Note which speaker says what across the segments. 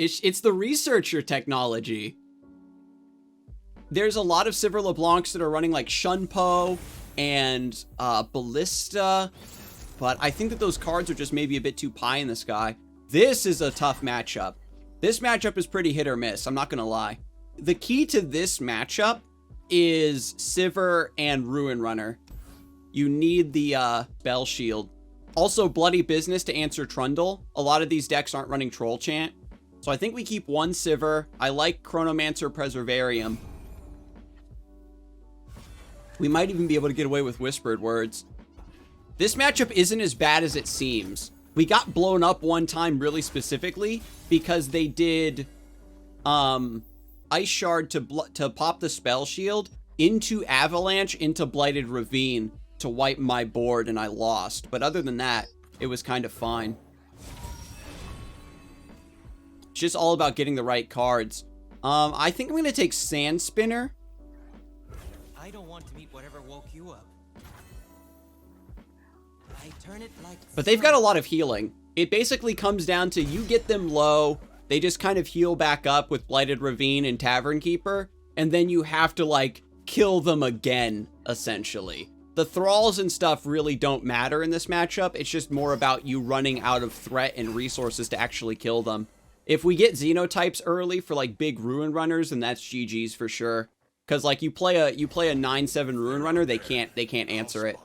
Speaker 1: It's the researcher technology. There's a lot of SIVIR LeBlancs that are running like Shunpo and Ballista, but I think that those cards are just maybe a bit too pie in the sky. This is a tough matchup. This matchup is pretty hit or miss, I'm not gonna lie. The key to this matchup is SIVIR and Ruin Runner. You need the Bell Shield. Also, Bloody Business to answer Trundle. A lot of these decks aren't running Troll Chant. So I think we keep one SIVIR. I like Chronomancer Preservarium. We might even be able to get away with Whispered Words. This matchup isn't as bad as it seems. We got blown up one time really specifically because they did Ice Shard to pop the Spell Shield into Avalanche into Blighted Ravine to wipe my board, and I lost. But other than that, it was kind of fine. It's just all about getting the right cards. I think I'm going to take Sand Spinner.
Speaker 2: I don't want to meet whatever woke you up. I turn it like...
Speaker 1: But they've got a lot of healing. It basically comes down to you get them low, they just kind of heal back up with Blighted Ravine and Tavern Keeper, and then you have to, like, kill them again, essentially. The Thralls and stuff really don't matter in this matchup. It's just more about you running out of threat and resources to actually kill them. If we get Xenotypes early for, like, big Ruin Runners, then that's GG's for sure. Because, like, you play a 9/7 Ruin Runner, they can't answer it.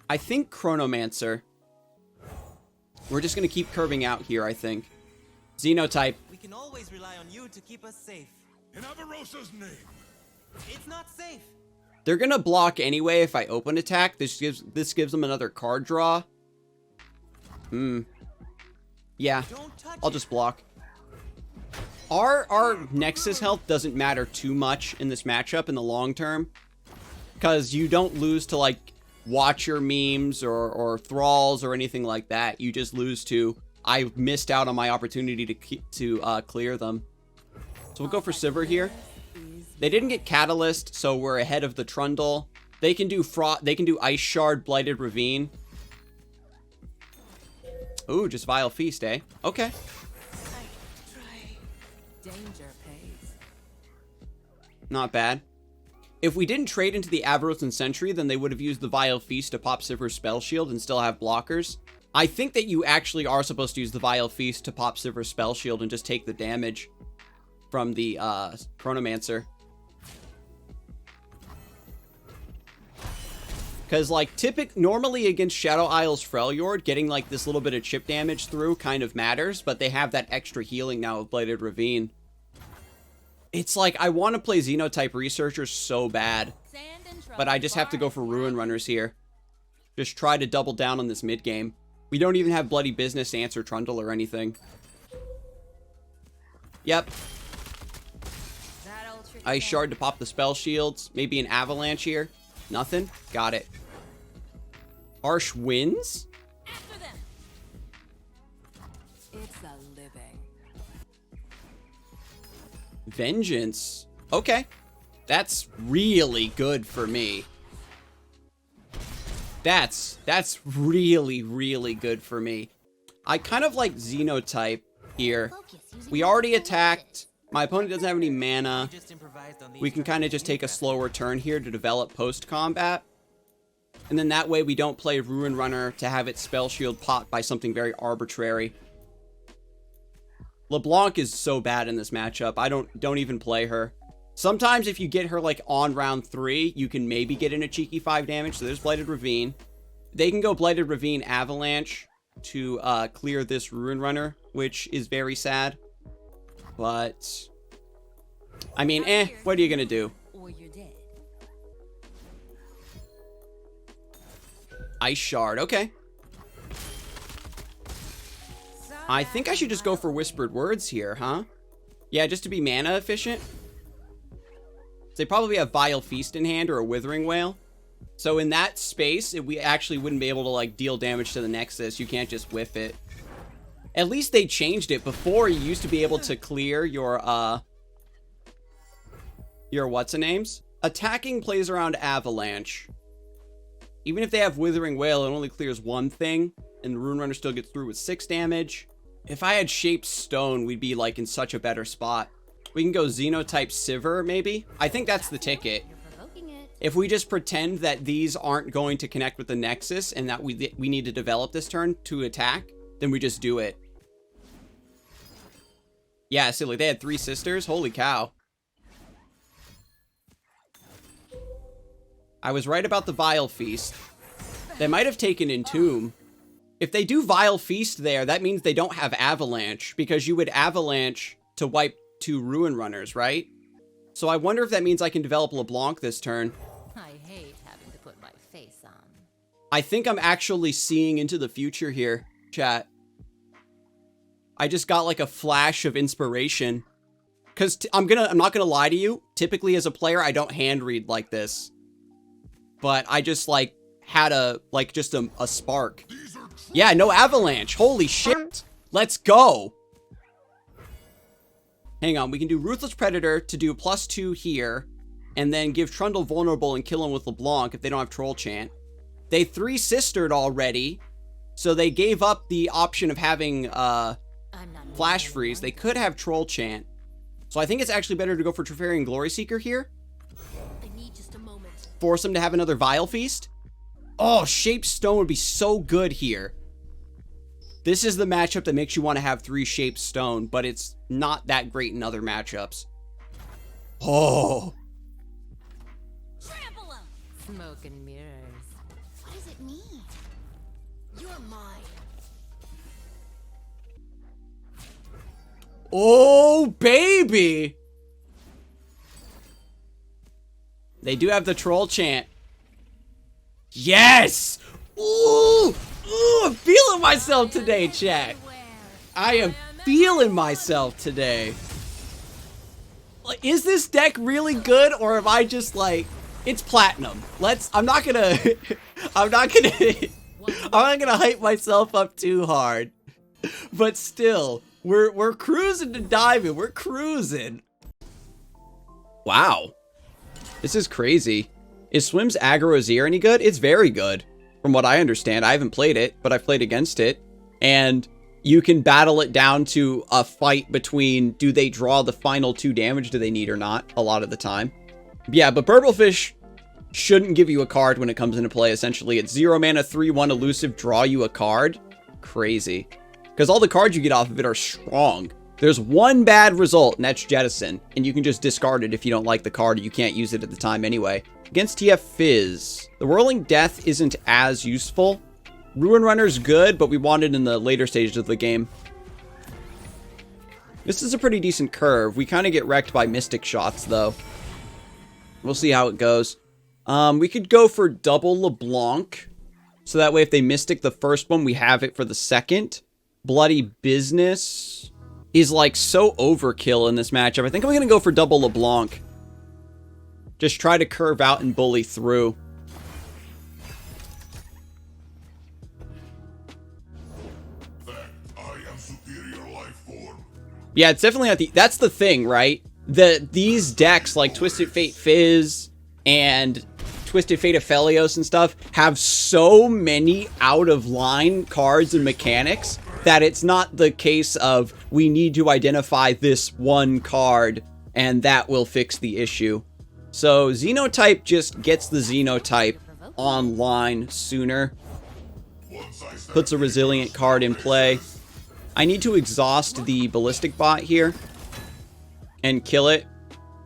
Speaker 1: I think Chronomancer. We're just going to keep curving out here, I think. Xenotype.
Speaker 2: We can always rely on you to keep us safe.
Speaker 3: In Avarosa's name.
Speaker 2: It's not safe.
Speaker 1: They're going to block anyway if I open attack. This gives them another card draw. Yeah, I'll just block. Our Nexus health doesn't matter too much in this matchup in the long term. Because you don't lose to, like, Watcher memes or Thralls or anything like that. You just lose to, I missed out on my opportunity to clear them. So we'll go for SIVIR here. They didn't get Catalyst, so we're ahead of the Trundle. They can do Ice Shard, Blighted Ravine. Ooh, just Vile Feast, eh? Okay.
Speaker 4: Danger pays.
Speaker 1: Not bad. If we didn't trade into the Avaros and Sentry, then they would have used the Vile Feast to pop SIVIR's Spell Shield and still have blockers. I think that you actually are supposed to use the Vile Feast to pop SIVIR's Spell Shield and just take the damage from the Chronomancer. Because, like, normally against Shadow Isle's Freljord, getting, like, this little bit of chip damage through kind of matters, but they have that extra healing now with Blighted Ravine. It's like, I want to play Xenotype Researcher so bad, but I just have to go for Ruin Runners here. Just try to double down on this mid-game. We don't even have Bloody Business to answer Trundle or anything. Yep. Ice Shard to pop the Spell Shields. Maybe an Avalanche here. Nothing. Got it. Harsh Winds?
Speaker 4: It's a living.
Speaker 1: Vengeance. Okay. That's really good for me. That's really, really good for me. I kind of like Xenotype here. We already attacked. My opponent doesn't have any mana. We can kind of just take a slower turn here to develop post-combat. And then that way we don't play Ruin Runner to have its Spell Shield popped by something very arbitrary. LeBlanc is so bad in this matchup. I don't even play her. Sometimes if you get her like on round 3, you can maybe get in a cheeky 5 damage. So there's Blighted Ravine. They can go Blighted Ravine Avalanche to clear this Ruin Runner, which is very sad. But, I mean, what are you gonna do? Ice Shard, okay. I think I should just go for Whispered Words here, huh? Yeah, just to be mana efficient. They probably have Vile Feast in hand or a Withering Wail. So in that space, we actually wouldn't be able to, like, deal damage to the Nexus. You can't just whiff it. At least they changed it. Before, you used to be able to clear your what's-a-names? Attacking plays around Avalanche. Even if they have Withering Wail, it only clears one thing, and the Rune Runner still gets through with 6 damage. If I had Shaped Stone, we'd be like in such a better spot. We can go Xenotype SIVIR, maybe? I think that's the ticket. If we just pretend that these aren't going to connect with the Nexus and that we need to develop this turn to attack, then we just do it. Yeah, silly. They had 3 sisters. Holy cow. I was right about the Vile Feast. They might have taken Entomb. If they do Vile Feast there, that means they don't have Avalanche, because you would Avalanche to wipe 2 Ruin Runners, right? So I wonder if that means I can develop LeBlanc this turn.
Speaker 5: I hate having to put my face on.
Speaker 1: I think I'm actually seeing into the future here, chat. I just got like a flash of inspiration. Because I'm not gonna lie to you. Typically as a player, I don't hand read like this. But I just like had a spark. Yeah, no Avalanche. Holy shit. Let's go. Hang on, we can do Ruthless Predator to do +2 here, and then give Trundle vulnerable and kill him with LeBlanc if they don't have Troll Chant. They 3-sistered already, so they gave up the option of having Flash Freeze. They could have Troll Chant. So I think it's actually better to go for Trifarian Glory Seeker here.
Speaker 5: I need just a moment.
Speaker 1: Force him to have another Vile Feast. Oh, Shaped Stone would be so good here. This is the matchup that makes you want to have 3 Shaped Stone, but it's not that great in other matchups. Oh.
Speaker 5: Trample 'em. Smoke and mirrors. What does it mean? You're mine.
Speaker 1: Oh, baby. They do have the Troll Chant. Yes. Ooh. Ooh, I'm feeling myself today, chat. I am feeling myself today. Like, is this deck really good, or am I just like, it's platinum? I'm not gonna hype myself up too hard. But still, we're cruising to diamond. We're cruising. Wow. This is crazy. Is Swim's Aggro Azir any good? It's very good. From what I understand, I haven't played it, but I've played against it. And you can battle it down to a fight between, do they draw the final 2 damage do they need or not, a lot of the time. Yeah, but Burblefish shouldn't give you a card when it comes into play, essentially. It's 0 mana, 3/1 elusive, draw you a card. Crazy. Because all the cards you get off of it are strong. There's one bad result, and that's Jettison. And you can just discard it if you don't like the card, or you can't use it at the time anyway. Against TF Fizz, the Whirling Death isn't as useful. Ruin Runner's good, but we want it in the later stages of the game. This is a pretty decent curve. We kind of get wrecked by Mystic Shots, though. We'll see how it goes. We could go for double LeBlanc. So that way, if they Mystic the first one, we have it for the second. Bloody Business is like so overkill in this matchup. I think I'm going to go for double LeBlanc. Just try to curve out and bully through.
Speaker 3: I am superior life form.
Speaker 1: Yeah, it's definitely not the... That's the thing, right? These decks, like Twisted Fate Fizz and Twisted Fate Aphelios and stuff, have so many out-of-line cards and mechanics that it's not the case of, we need to identify this one card, and that will fix the issue. So Xenotype just gets the Xenotype online sooner. Puts a Resilient card in play. I need to exhaust the Ballistic bot here and kill it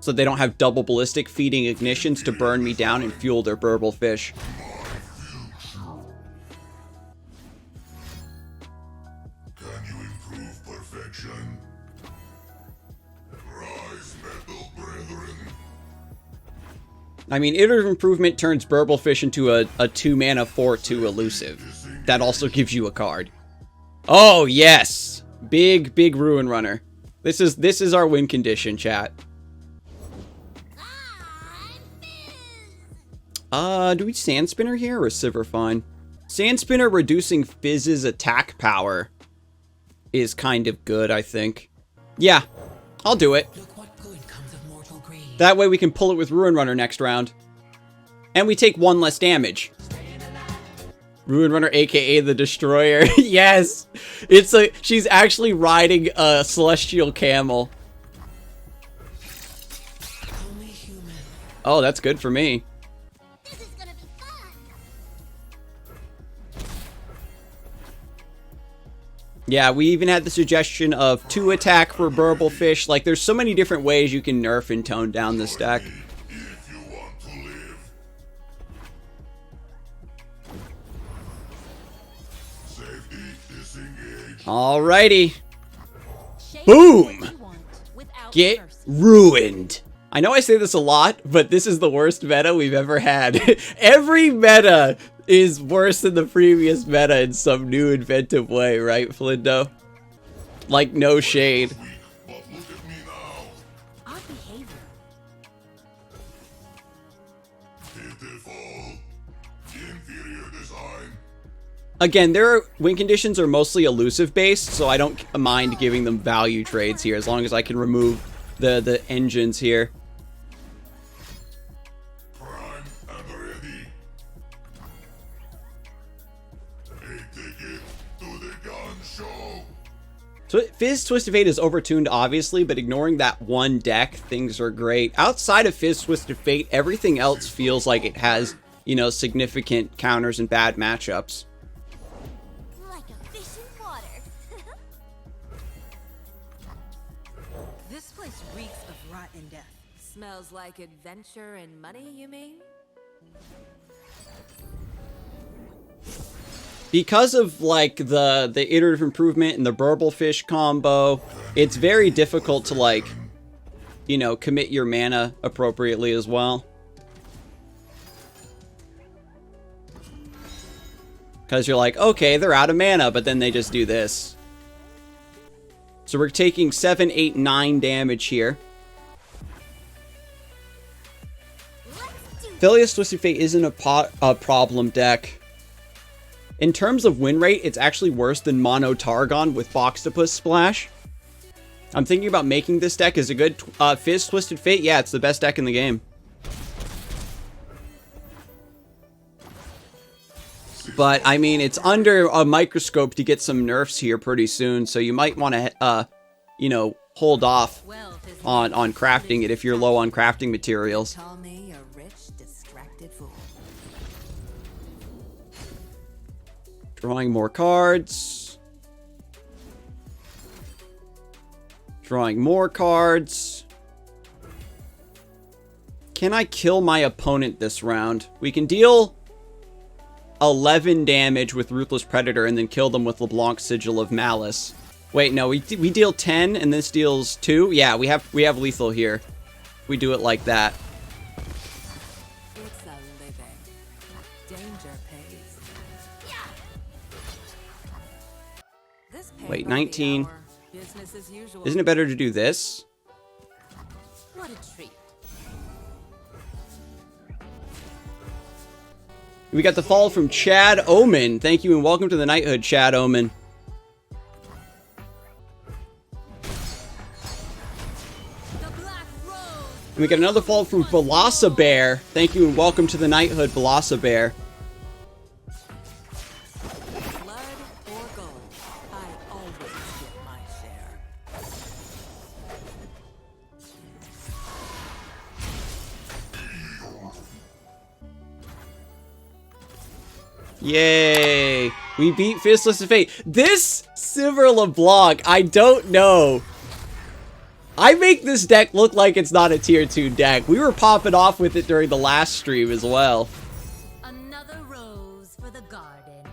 Speaker 1: so they don't have double Ballistic feeding Ignitions to burn me down and fuel their Burblefish.
Speaker 3: Can you improve perfection? Rise, metal brethren.
Speaker 1: I mean, Iterative Improvement turns Burblefish into a 2-mana 4/2 elusive. That also gives you a card. Oh, yes! Big Ruin Runner. This is our win condition, chat. Do we Sand Spinner here or Sivir fine? Sand Spinner reducing Fizz's attack power is kind of good, I think. Yeah, I'll do it.
Speaker 2: Look what good comes of mortal greed.
Speaker 1: That way we can pull it with Ruin Runner next round. And we take 1 less damage. Ruin Runner, aka the Destroyer. Yes! She's actually riding a celestial camel.
Speaker 2: Only human.
Speaker 1: Oh, that's good for me.
Speaker 5: This is gonna be fun.
Speaker 1: Yeah, we even had the suggestion of 2 attack for Burblefish. Like, there's so many different ways you can nerf and tone down this deck.
Speaker 3: If you want to live. Safety disengaged.
Speaker 1: Alrighty.
Speaker 5: Shape
Speaker 1: Boom!
Speaker 5: what you want without
Speaker 1: Get
Speaker 5: mercy.
Speaker 1: ruined. I know I say this a lot, but this is the worst meta we've ever had. Every meta is worse than the previous meta in some new inventive way, right, Flindo? Like, no shade.
Speaker 3: Weak, but look at me now.
Speaker 5: Our behavior.
Speaker 3: Pitiful. Inferior design.
Speaker 1: Again, their win conditions are mostly elusive based, so I don't mind giving them value trades here as long as I can remove the engines here.
Speaker 3: Prime and ready. A ticket to the gun show.
Speaker 1: So Fizz Twisted Fate is overtuned, obviously, but ignoring that one deck, things are great. Outside of Fizz Twisted Fate, everything else feels like it has, you know, significant counters and bad matchups.
Speaker 5: Like a fish in water.
Speaker 6: This place reeks of rotten death.
Speaker 4: Smells like adventure and money, you mean?
Speaker 1: Because of, like, the iterative improvement and the Burblefish combo, it's very difficult to, like, you know, commit your mana appropriately as well. Because you're like, okay, they're out of mana, but then they just do this. So we're taking 7, 8, 9 damage here. Philius Twisted Fate isn't a problem deck. In terms of win rate, it's actually worse than Mono Targon with Boxtopus Splash. I'm thinking about making this deck. Is a good Fizz Twisted Fate? Yeah, it's the best deck in the game. But, I mean, it's under a microscope to get some nerfs here pretty soon, so you might want to, you know, hold off
Speaker 4: Wealth is
Speaker 1: on crafting it if you're low on crafting materials.
Speaker 4: Call me a rich, distracted fool.
Speaker 1: Drawing more cards. Drawing more cards. Can I kill my opponent this round? We can deal 11 damage with Ruthless Predator and then kill them with LeBlanc Sigil of Malice. Wait, no, we deal 10 and this deals 2? Yeah, we have lethal here. We do it like that.
Speaker 4: It's a living. Danger pays. This pay
Speaker 1: Wait,
Speaker 4: by the
Speaker 1: 19.
Speaker 4: hour. Business as usual.
Speaker 1: Isn't it better to do this?
Speaker 4: What a treat.
Speaker 1: We got the follow from Chad Omen. Thank you and welcome to the Knighthood, Chad Omen.
Speaker 5: The black rose.
Speaker 1: And we got another follow from Velocibear. Thank you and welcome to the Knighthood, Velocibear.
Speaker 4: Blood or gold. I always get my share.
Speaker 1: Yay! We beat Fizz Twisted Fate. This SIVIR LeBlanc, I don't know. I make this deck look like it's not a tier 2 deck. We were popping off with it during the last stream as well.
Speaker 5: Another rose for the garden.